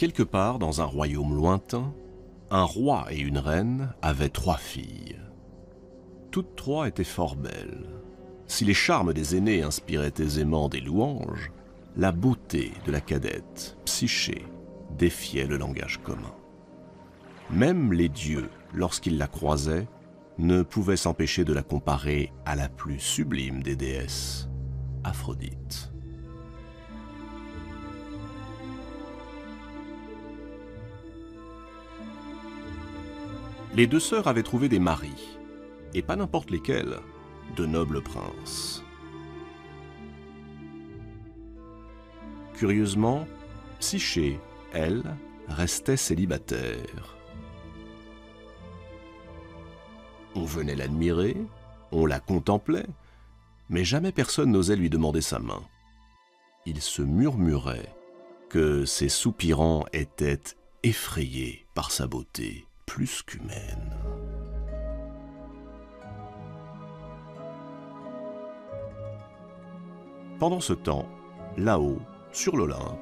Quelque part dans un royaume lointain, un roi et une reine avaient 3 filles. Toutes 3 étaient fort belles. Si les charmes des aînés inspiraient aisément des louanges, la beauté de la cadette, Psyché, défiait le langage commun. Même les dieux, lorsqu'ils la croisaient, ne pouvaient s'empêcher de la comparer à la plus sublime des déesses, Aphrodite. Les 2 sœurs avaient trouvé des maris, et pas n'importe lesquels, de nobles princes. Curieusement, Psyché, elle, restait célibataire. On venait l'admirer, on la contemplait, mais jamais personne n'osait lui demander sa main. Il se murmurait que ses soupirants étaient effrayés par sa beauté plus qu'humaine. Pendant ce temps, là-haut, sur l'Olympe,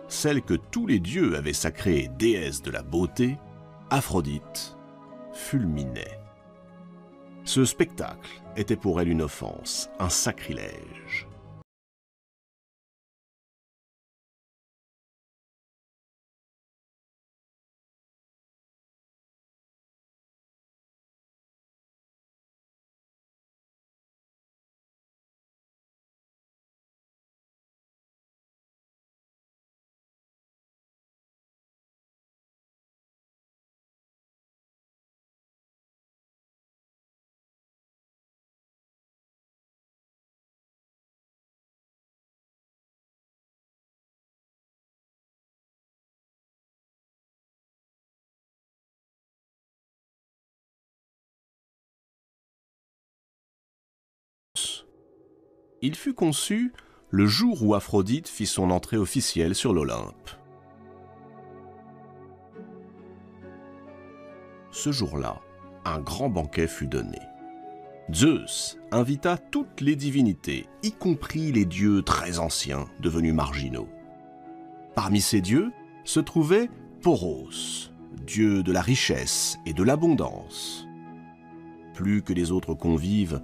celle que tous les dieux avaient sacrée déesse de la beauté, Aphrodite, fulminait. Ce spectacle était pour elle une offense, un sacrilège. Il fut conçu le jour où Aphrodite fit son entrée officielle sur l'Olympe. Ce jour-là, un grand banquet fut donné. Zeus invita toutes les divinités, y compris les dieux très anciens devenus marginaux. Parmi ces dieux se trouvait Poros, dieu de la richesse et de l'abondance. Plus que les autres convives,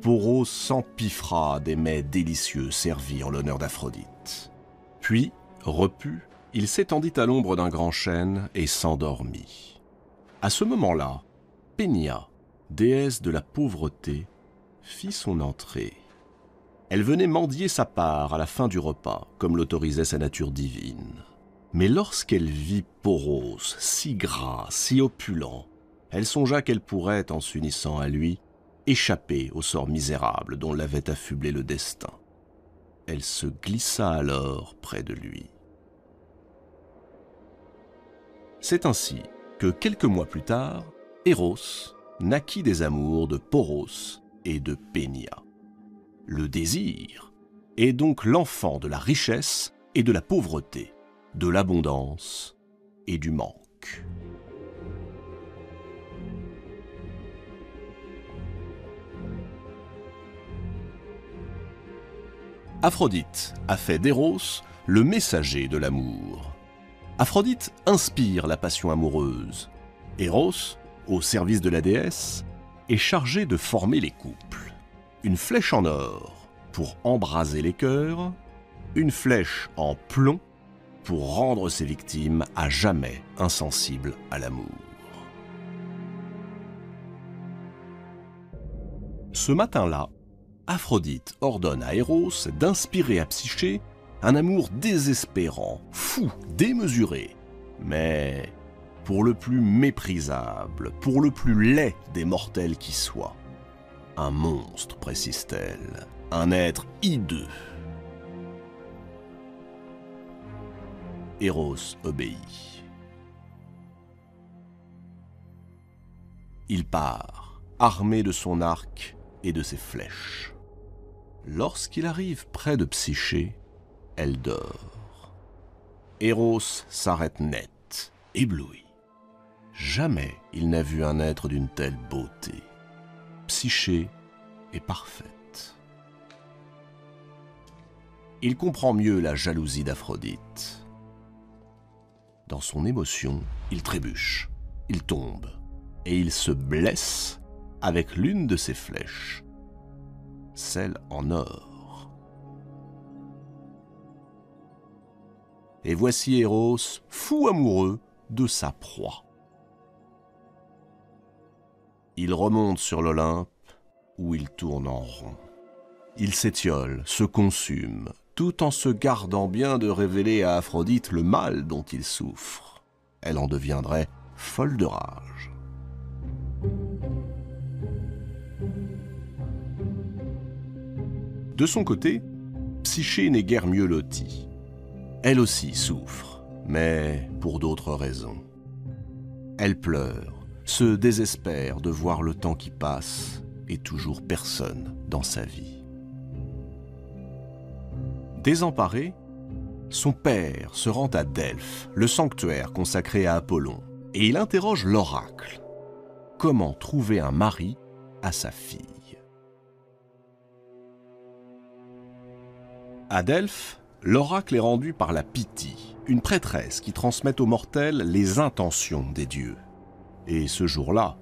Poros s'empiffra des mets délicieux servis en l'honneur d'Aphrodite. Puis, repu, il s'étendit à l'ombre d'un grand chêne et s'endormit. À ce moment-là, Pénia, déesse de la pauvreté, fit son entrée. Elle venait mendier sa part à la fin du repas, comme l'autorisait sa nature divine. Mais lorsqu'elle vit Poros, si gras, si opulent, elle songea qu'elle pourrait, en s'unissant à lui, échapper au sort misérable dont l'avait affublé le destin. Elle se glissa alors près de lui. C'est ainsi que quelques mois plus tard, Eros naquit des amours de Poros et de Pénia. Le désir est donc l'enfant de la richesse et de la pauvreté, de l'abondance et du manque. Aphrodite a fait d'Eros le messager de l'amour. Aphrodite inspire la passion amoureuse. Eros, au service de la déesse, est chargé de former les couples. Une flèche en or pour embraser les cœurs, une flèche en plomb pour rendre ses victimes à jamais insensibles à l'amour. Ce matin-là, Aphrodite ordonne à Eros d'inspirer à Psyché un amour désespérant, fou, démesuré, mais pour le plus méprisable, pour le plus laid des mortels qui soit. Un monstre, précise-t-elle, un être hideux. Eros obéit. Il part, armé de son arc et de ses flèches. Lorsqu'il arrive près de Psyché, elle dort. Eros s'arrête net, ébloui. Jamais il n'a vu un être d'une telle beauté. Psyché est parfaite. Il comprend mieux la jalousie d'Aphrodite. Dans son émotion, il trébuche, il tombe, et il se blesse avec l'une de ses flèches, celle en or. Et voici Eros, fou amoureux de sa proie. Il remonte sur l'Olympe, où il tourne en rond. Il s'étiole, se consume, tout en se gardant bien de révéler à Aphrodite le mal dont il souffre. Elle en deviendrait folle de rage. De son côté, Psyché n'est guère mieux lotie. Elle aussi souffre, mais pour d'autres raisons. Elle pleure, se désespère de voir le temps qui passe et toujours personne dans sa vie. Désemparé, son père se rend à Delphes, le sanctuaire consacré à Apollon, et il interroge l'oracle. Comment trouver un mari à sa fille? À Delphes, l'oracle est rendu par la Pythie, une prêtresse qui transmet aux mortels les intentions des dieux. Et ce jour-là,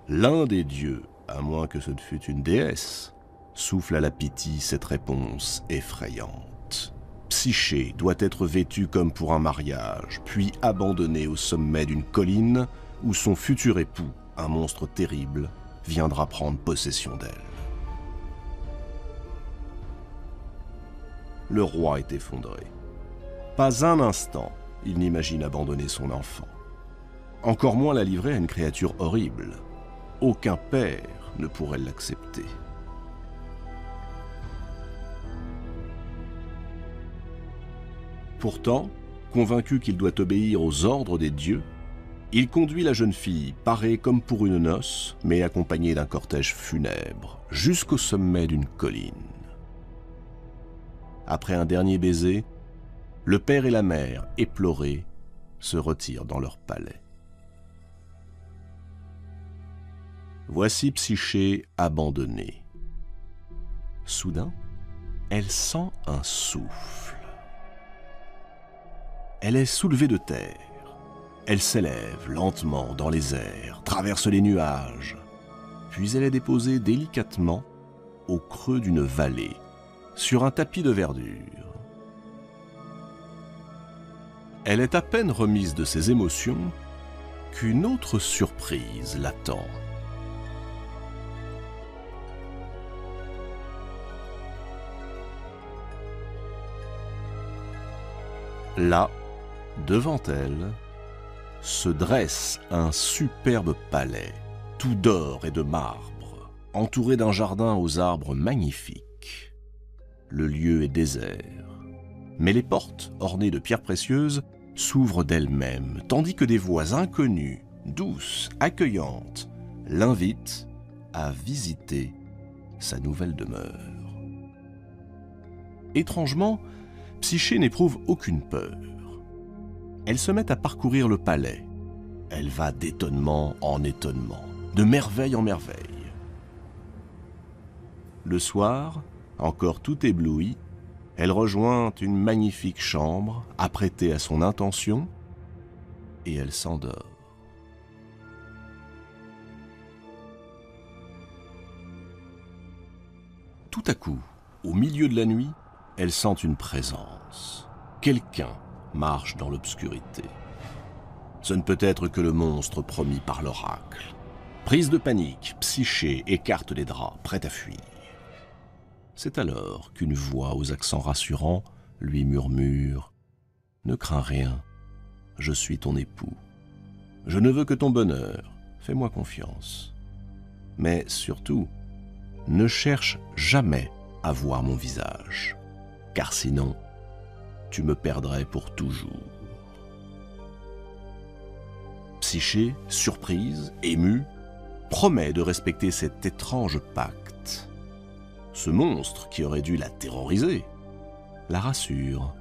l'un des dieux, à moins que ce ne fût une déesse, souffle à la Pythie cette réponse effrayante. Psyché doit être vêtue comme pour un mariage, puis abandonnée au sommet d'une colline où son futur époux, un monstre terrible, viendra prendre possession d'elle. Le roi est effondré. Pas un instant, il n'imagine abandonner son enfant. Encore moins la livrer à une créature horrible. Aucun père ne pourrait l'accepter. Pourtant, convaincu qu'il doit obéir aux ordres des dieux, il conduit la jeune fille, parée comme pour une noce, mais accompagnée d'un cortège funèbre, jusqu'au sommet d'une colline. Après un dernier baiser, le père et la mère, éplorés, se retirent dans leur palais. Voici Psyché abandonnée. Soudain, elle sent un souffle. Elle est soulevée de terre. Elle s'élève lentement dans les airs, traverse les nuages, puis elle est déposée délicatement au creux d'une vallée, sur un tapis de verdure. Elle est à peine remise de ses émotions qu'une autre surprise l'attend. Là, devant elle, se dresse un superbe palais, tout d'or et de marbre, entouré d'un jardin aux arbres magnifiques. Le lieu est désert, mais les portes, ornées de pierres précieuses, s'ouvrent d'elles-mêmes, tandis que des voix inconnues, douces, accueillantes, l'invitent à visiter sa nouvelle demeure. Étrangement, Psyché n'éprouve aucune peur. Elle se met à parcourir le palais. Elle va d'étonnement en étonnement, de merveille en merveille. Le soir, encore tout éblouie, elle rejoint une magnifique chambre apprêtée à son intention et elle s'endort. Tout à coup, au milieu de la nuit, elle sent une présence. Quelqu'un marche dans l'obscurité. Ce ne peut être que le monstre promis par l'oracle. Prise de panique, Psyché écarte les draps, prête à fuir. C'est alors qu'une voix aux accents rassurants lui murmure « Ne crains rien, je suis ton époux. Je ne veux que ton bonheur, fais-moi confiance. Mais surtout, ne cherche jamais à voir mon visage, car sinon, tu me perdrais pour toujours. » Psyché, surprise, émue, promet de respecter cet étrange pacte. Ce monstre, qui aurait dû la terroriser, la rassure.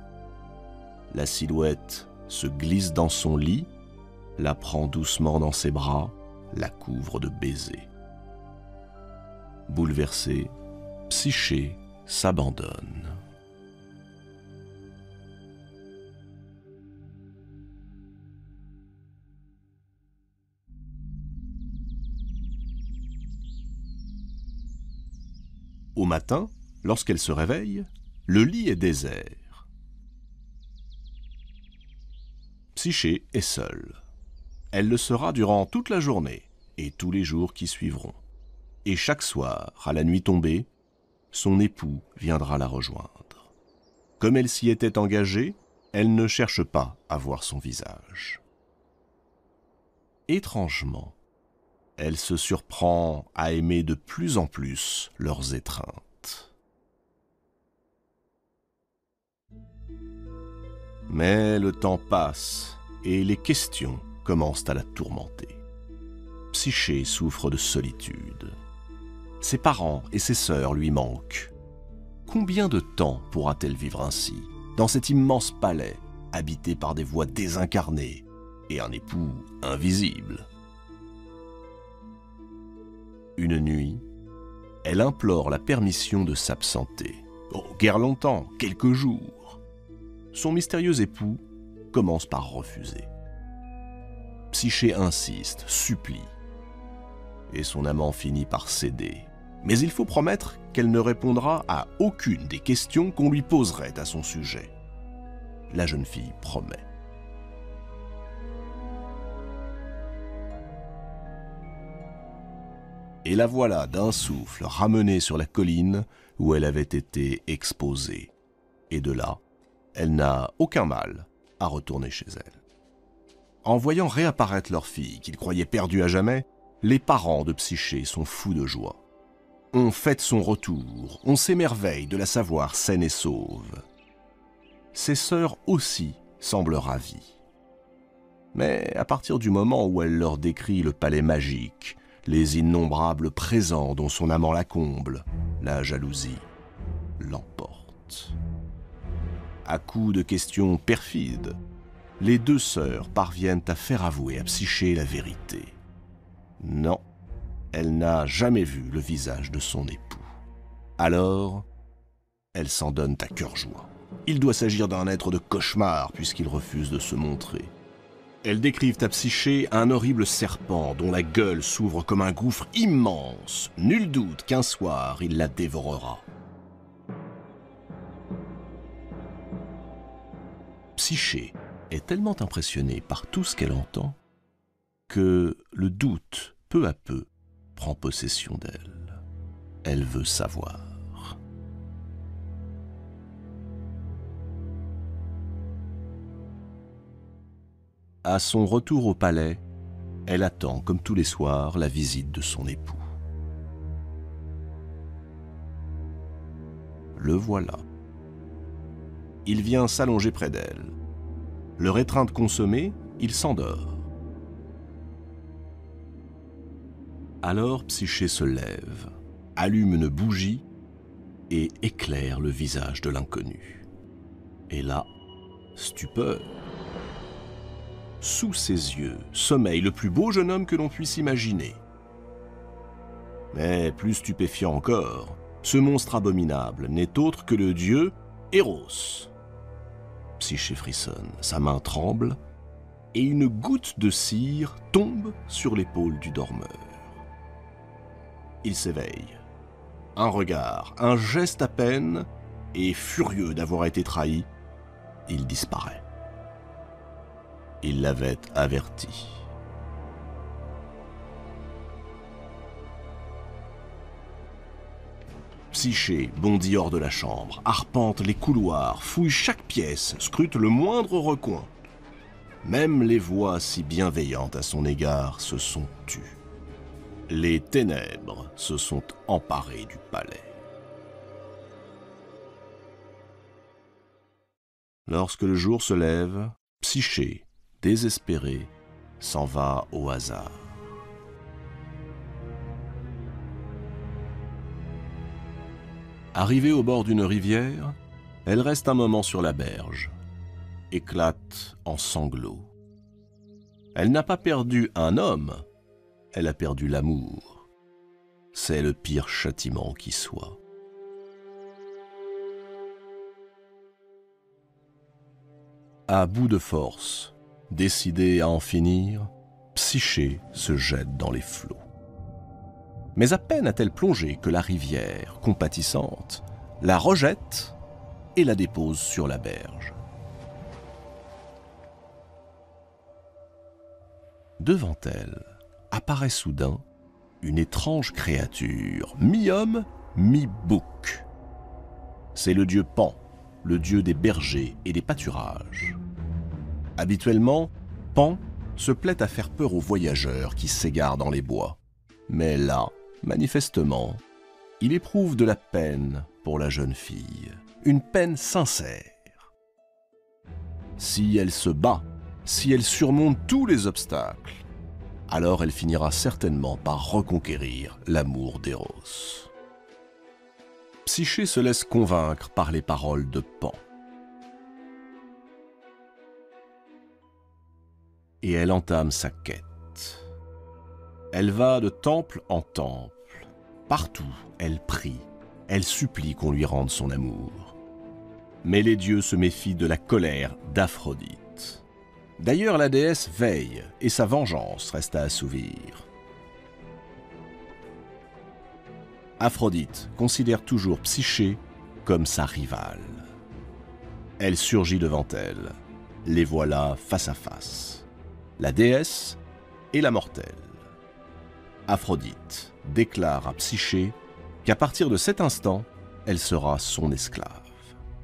La silhouette se glisse dans son lit, la prend doucement dans ses bras, la couvre de baisers. Bouleversée, Psyché s'abandonne. Au matin, lorsqu'elle se réveille, le lit est désert. Psyché est seule. Elle le sera durant toute la journée et tous les jours qui suivront. Et chaque soir, à la nuit tombée, son époux viendra la rejoindre. Comme elle s'y était engagée, elle ne cherche pas à voir son visage. Étrangement, elle se surprend à aimer de plus en plus leurs étreintes. Mais le temps passe et les questions commencent à la tourmenter. Psyché souffre de solitude. Ses parents et ses sœurs lui manquent. Combien de temps pourra-t-elle vivre ainsi, dans cet immense palais, habité par des voix désincarnées et un époux invisible? Une nuit, elle implore la permission de s'absenter. Oh, guère longtemps, quelques jours. Son mystérieux époux commence par refuser. Psyché insiste, supplie. Et son amant finit par céder. Mais il faut promettre qu'elle ne répondra à aucune des questions qu'on lui poserait à son sujet. La jeune fille promet. Et la voilà d'un souffle ramenée sur la colline où elle avait été exposée. Et de là, elle n'a aucun mal à retourner chez elle. En voyant réapparaître leur fille, qu'ils croyaient perdue à jamais, les parents de Psyché sont fous de joie. On fête son retour, on s'émerveille de la savoir saine et sauve. Ses sœurs aussi semblent ravies. Mais à partir du moment où elle leur décrit le palais magique, les innombrables présents dont son amant la comble, la jalousie l'emporte. À coups de questions perfides, les deux sœurs parviennent à faire avouer à Psyché la vérité. Non, elle n'a jamais vu le visage de son époux. Alors, elle s'en donne à cœur joie. Il doit s'agir d'un être de cauchemar puisqu'il refuse de se montrer. Elles décrivent à Psyché un horrible serpent dont la gueule s'ouvre comme un gouffre immense. Nul doute qu'un soir, il la dévorera. Psyché est tellement impressionnée par tout ce qu'elle entend que le doute, peu à peu, prend possession d'elle. Elle veut savoir. À son retour au palais, elle attend, comme tous les soirs, la visite de son époux. Le voilà. Il vient s'allonger près d'elle. Leur étreinte consommée, il s'endort. Alors Psyché se lève, allume une bougie et éclaire le visage de l'inconnu. Et là, stupeur. Sous ses yeux sommeille le plus beau jeune homme que l'on puisse imaginer. Mais plus stupéfiant encore, ce monstre abominable n'est autre que le dieu Eros. Psyché frissonne, sa main tremble, et une goutte de cire tombe sur l'épaule du dormeur. Il s'éveille. Un regard, un geste à peine, et furieux d'avoir été trahi, il disparaît. Il l'avait averti. Psyché bondit hors de la chambre, arpente les couloirs, fouille chaque pièce, scrute le moindre recoin. Même les voix si bienveillantes à son égard se sont tues. Les ténèbres se sont emparées du palais. Lorsque le jour se lève, Psyché, désespérée, s'en va au hasard. Arrivée au bord d'une rivière, elle reste un moment sur la berge, éclate en sanglots. Elle n'a pas perdu un homme, elle a perdu l'amour. C'est le pire châtiment qui soit. À bout de force, décidée à en finir, Psyché se jette dans les flots. Mais à peine a-t-elle plongé que la rivière, compatissante, la rejette et la dépose sur la berge. Devant elle apparaît soudain une étrange créature, mi-homme, mi-bouc. C'est le dieu Pan, le dieu des bergers et des pâturages. Habituellement, Pan se plaît à faire peur aux voyageurs qui s'égarent dans les bois. Mais là, manifestement, il éprouve de la peine pour la jeune fille, une peine sincère. Si elle se bat, si elle surmonte tous les obstacles, alors elle finira certainement par reconquérir l'amour d'Eros. Psyché se laisse convaincre par les paroles de Pan. Et elle entame sa quête. Elle va de temple en temple. Partout, elle prie, elle supplie qu'on lui rende son amour. Mais les dieux se méfient de la colère d'Aphrodite. D'ailleurs, la déesse veille et sa vengeance reste à assouvir. Aphrodite considère toujours Psyché comme sa rivale. Elle surgit devant elle. Les voilà face à face. La déesse et la mortelle. Aphrodite déclare à Psyché qu'à partir de cet instant, elle sera son esclave.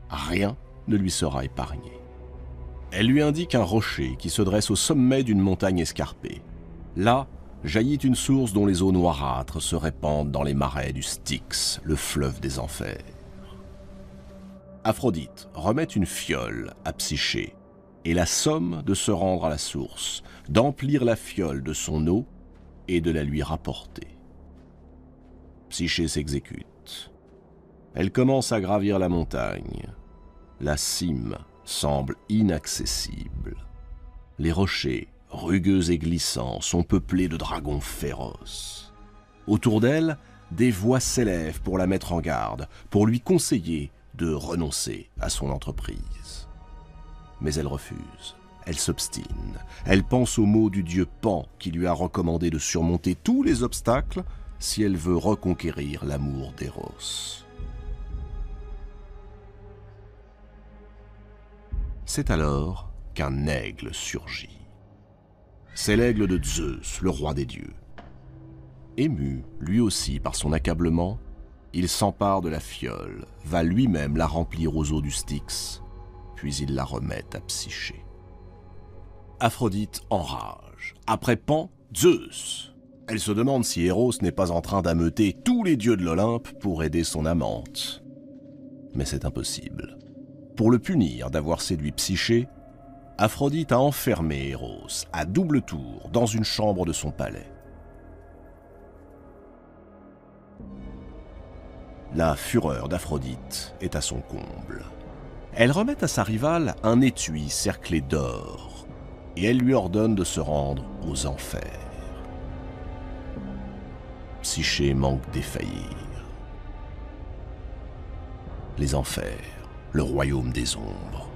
Rien ne lui sera épargné. Elle lui indique un rocher qui se dresse au sommet d'une montagne escarpée. Là, jaillit une source dont les eaux noirâtres se répandent dans les marais du Styx, le fleuve des enfers. Aphrodite remet une fiole à Psyché et la somme de se rendre à la source, d'emplir la fiole de son eau et de la lui rapporter. Psyché s'exécute. Elle commence à gravir la montagne. La cime semble inaccessible. Les rochers, rugueux et glissants, sont peuplés de dragons féroces. Autour d'elle, des voix s'élèvent pour la mettre en garde, pour lui conseiller de renoncer à son entreprise. Mais elle refuse, elle s'obstine, elle pense aux mots du dieu Pan qui lui a recommandé de surmonter tous les obstacles si elle veut reconquérir l'amour d'Eros. C'est alors qu'un aigle surgit. C'est l'aigle de Zeus, le roi des dieux. Ému, lui aussi, par son accablement, il s'empare de la fiole, va lui-même la remplir aux eaux du Styx, puis il la remet à Psyché. Aphrodite enrage. Après Pan, Zeus. Elle se demande si Eros n'est pas en train d'ameuter tous les dieux de l'Olympe pour aider son amante. Mais c'est impossible. Pour le punir d'avoir séduit Psyché, Aphrodite a enfermé Eros à double tour dans une chambre de son palais. La fureur d'Aphrodite est à son comble. Elle remet à sa rivale un étui cerclé d'or et elle lui ordonne de se rendre aux enfers. Psyché manque défaillir. Les enfers, le royaume des ombres.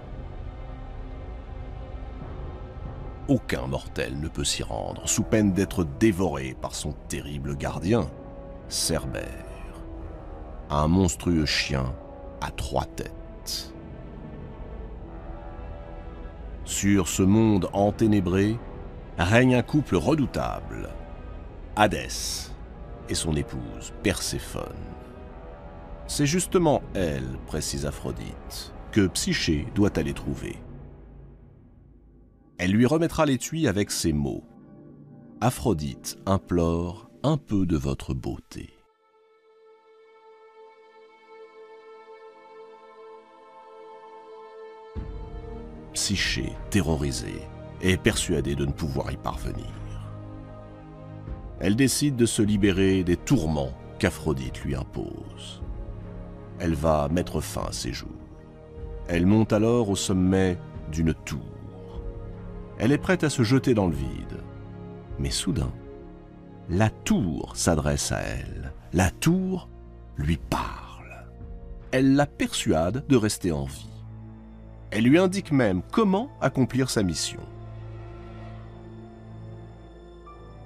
Aucun mortel ne peut s'y rendre, sous peine d'être dévoré par son terrible gardien, Cerbère, un monstrueux chien à 3 têtes. Sur ce monde enténébré règne un couple redoutable, Hadès et son épouse Perséphone. C'est justement elle, précise Aphrodite, que Psyché doit aller trouver. Elle lui remettra l'étui avec ces mots. Aphrodite implore un peu de votre beauté. Psyché, terrorisée, est persuadée de ne pouvoir y parvenir. Elle décide de se libérer des tourments qu'Aphrodite lui impose. Elle va mettre fin à ses jours. Elle monte alors au sommet d'une tour. Elle est prête à se jeter dans le vide. Mais soudain, la tour s'adresse à elle. La tour lui parle. Elle la persuade de rester en vie. Elle lui indique même comment accomplir sa mission.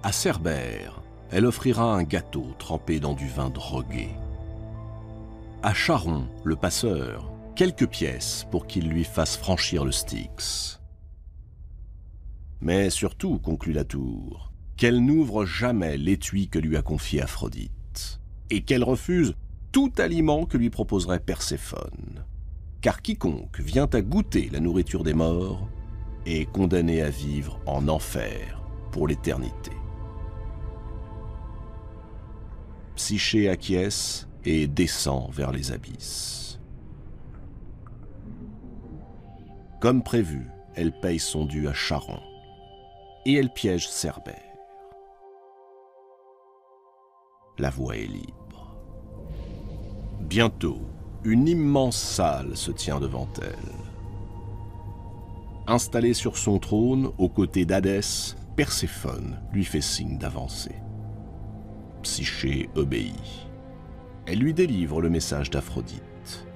À Cerbère, elle offrira un gâteau trempé dans du vin drogué. À Charon, le passeur, quelques pièces pour qu'il lui fasse franchir le Styx. Mais surtout, conclut la tour, qu'elle n'ouvre jamais l'étui que lui a confié Aphrodite, et qu'elle refuse tout aliment que lui proposerait Perséphone, car quiconque vient à goûter la nourriture des morts est condamné à vivre en enfer pour l'éternité. Psyché acquiesce et descend vers les abysses. Comme prévu, elle paye son dû à Charon, et elle piège Cerbère. La voie est libre. Bientôt, une immense salle se tient devant elle. Installée sur son trône, aux côtés d'Hadès, Perséphone lui fait signe d'avancer. Psyché obéit. Elle lui délivre le message d'Aphrodite.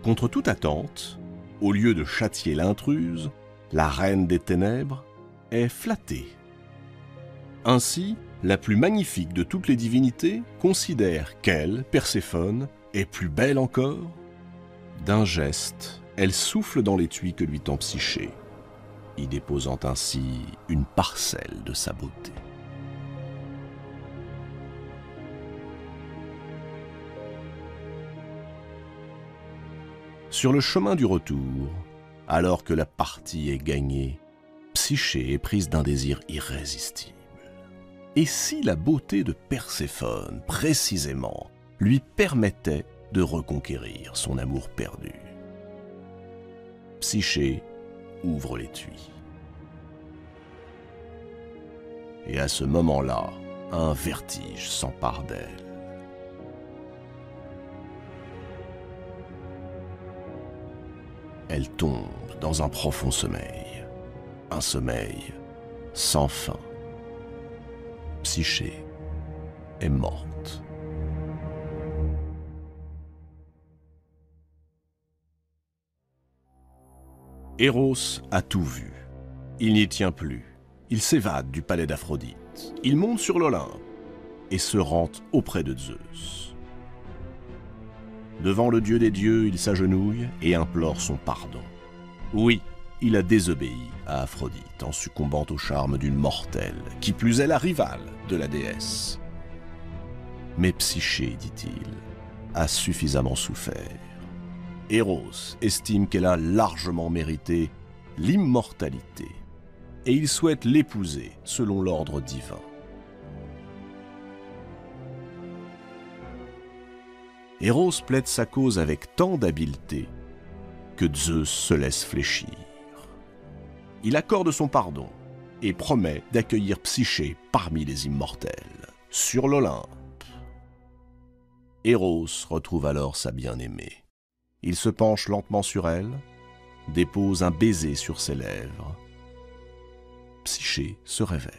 Contre toute attente, au lieu de châtier l'intruse, la reine des ténèbres est flattée. Ainsi, la plus magnifique de toutes les divinités considère qu'elle, Perséphone, est plus belle encore. D'un geste, elle souffle dans l'étui que lui tend Psyché, y déposant ainsi une parcelle de sa beauté. Sur le chemin du retour, alors que la partie est gagnée, Psyché est prise d'un désir irrésistible. Et si la beauté de Perséphone, précisément, lui permettait de reconquérir son amour perdu? Psyché ouvre l'étui. Et à ce moment-là, un vertige s'empare d'elle. Elle tombe dans un profond sommeil, un sommeil sans fin. Psyché est morte. Eros a tout vu. Il n'y tient plus. Il s'évade du palais d'Aphrodite. Il monte sur l'Olympe et se rend auprès de Zeus. Devant le dieu des dieux, il s'agenouille et implore son pardon. Oui, il a désobéi à Aphrodite en succombant au charme d'une mortelle, qui plus est la rivale de la déesse. Mais Psyché, dit-il, a suffisamment souffert. Eros estime qu'elle a largement mérité l'immortalité, et il souhaite l'épouser selon l'ordre divin. Eros plaide sa cause avec tant d'habileté que Zeus se laisse fléchir. Il accorde son pardon et promet d'accueillir Psyché parmi les immortels, sur l'Olympe. Eros retrouve alors sa bien-aimée. Il se penche lentement sur elle, dépose un baiser sur ses lèvres. Psyché se réveille.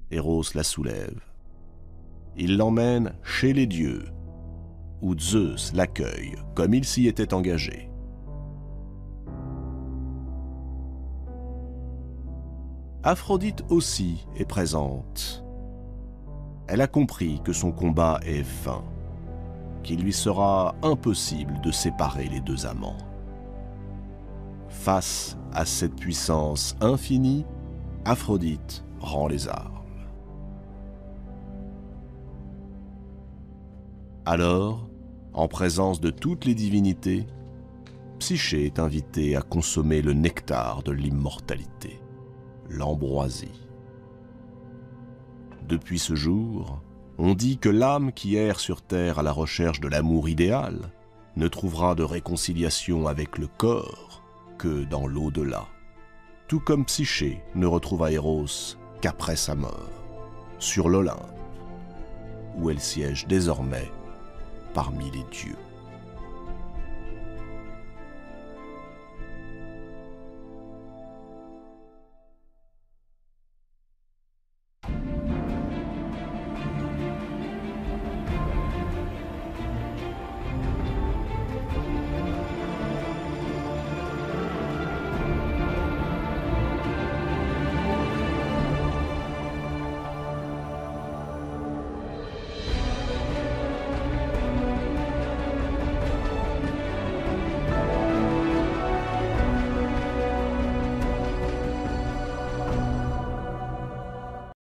Eros la soulève. Il l'emmène chez les dieux, où Zeus l'accueille comme il s'y était engagé. Aphrodite aussi est présente. Elle a compris que son combat est vain, qu'il lui sera impossible de séparer les deux amants. Face à cette puissance infinie, Aphrodite rend les armes. Alors, en présence de toutes les divinités, Psyché est invitée à consommer le nectar de l'immortalité, l'ambroisie. Depuis ce jour, on dit que l'âme qui erre sur terre à la recherche de l'amour idéal ne trouvera de réconciliation avec le corps que dans l'au-delà. Tout comme Psyché ne retrouva Eros qu'après sa mort, sur l'Olympe, où elle siège désormais parmi les dieux.